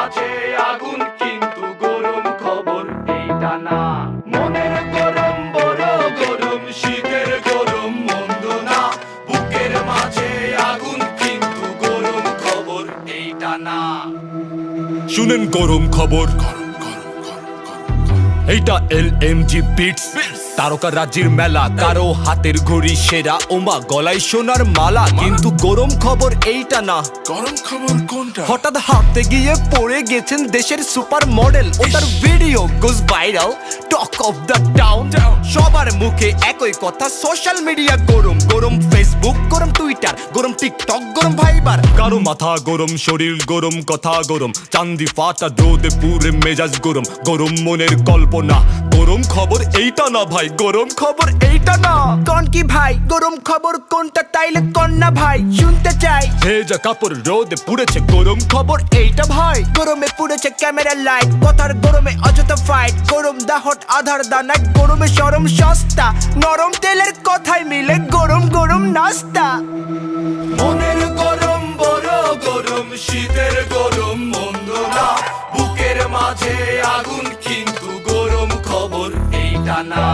মাঝে আগুন কিন্তু গরম খবর এইটা না। মনের গরম বড় গরম, শীতের গরম মন্দ না। বুকের মাঝে আগুন কিন্তু গরম খবর এইটা না। শুনেন গরম খবর, এইটা LMG বিটস। তারকা রাজ্যের মেলা, কারো হাতের ঘড়ি সেরা, ওমা গলায় সোনার মালা। কিন্তু গরম খবর এইটা না। গরম খবর কোনটা? হঠাৎ হাঁটতে গিয়ে পড়ে গেছেন দেশের সুপার মডেল, ও তার video goes viral, talk of the town. সবার মুখে একই কথা, সোশ্যাল মিডিয়া গরম। গরম ফেসবুক, গরম টুইটার, গরম টিকটক, গরম ভাইবার। কারো মাথা গরম, শরীর গরম, কথা গরম, চান্দি ফাটা রোদে পুরে মেজাজ গরম। গরম মনের কল্পনা, গরম খবর এইটা না ভাই, গরম খবর এইটা না। কোন কি ভাই গরম খবর কোনটা, তাইলে কোন না ভাই শুনতে চাই। ভেজা কাপড় রোদে পুড়েছে, গরম খবর এইটা ভাই। গরমে পুড়েছে ক্যামেরা লাইট, কথার গরমে অযথা ফাইট। গরম দা হট আধার দা নাইট, গরমে সরম সস্তা। নরম তেলের কথাই মিলে গরম গরম নাস্তা। মনের গরম বড় গরম, শীতের গরম মন্দ না। বুকের মাঝে আগুন কিন্তু গরম খবর এইটা না।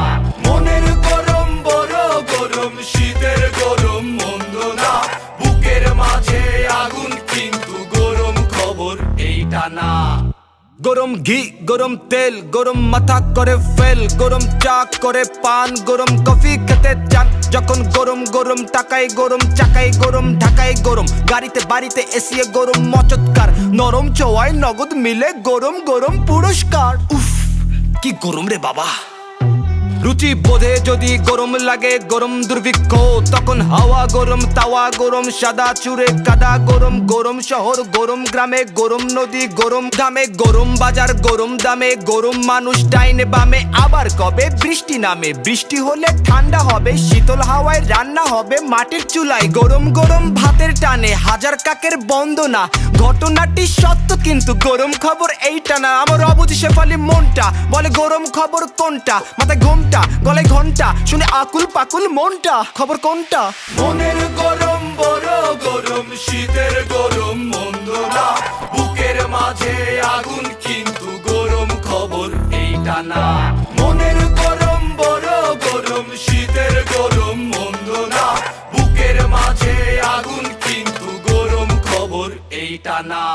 মনের গরম বড় গরম, শীতের গরম মন্দ না। বুকের মাঝে আগুন কিন্তু গরম খবর এইটা না। গরম ঘি, গরম তেল, গরম মাথা করে ফেল, গরম চা করে পান, গরম কফি খেতে চান। যখন গরম গরম টাকায় গরম, চাকায় গরম, ঢাকায় গরম, গাড়িতে বাড়িতে এসিয়ে গরম মচৎকার। নরম চোয়ায় নগদ মিলে গরম গরম পুরস্কার। উফ কি গরম রে বাবা। রুচি বোধে যদি গরম লাগে গরম দুর্ভিক্ষ, তখন হাওয়া গরম, তাওয়া গরম, সাদা চুরে কাদা গরম। গরম শহর, গরম গ্রামে, গরম নদী, গরম ঘামে, গরম বাজার, গরম দামে, গরম মানুষ ডাইনে বামে। আবার কবে বৃষ্টি নামে, বৃষ্টি হলে ঠান্ডা হবে, শীতল হাওয়ায় রান্না হবে মাটির চুলায়। গরম গরম ভাতের টানে হাজার কাকের বন্দনা। ঘটনাটি সত্য কিন্তু গরম খবর এইটা না। আমার অবুঝি শেফালি মনটা বলে গরম খবর কোনটা, মাথায় ঘোমটা, গলায় ঘন্টা, শুনে আকুল পাকুল মনটা। খবর কোনটা? মনের গরম বড় গরম, শীতের গরম মন্দ না। বুকের মাঝে আগুন কিন্তু গরম খবর এইটা না। মনের গরম বড় গরম, শীতের গরম মন্দ না। বুকের মাঝে আগুন কিন্তু গরম খবর এইটা না।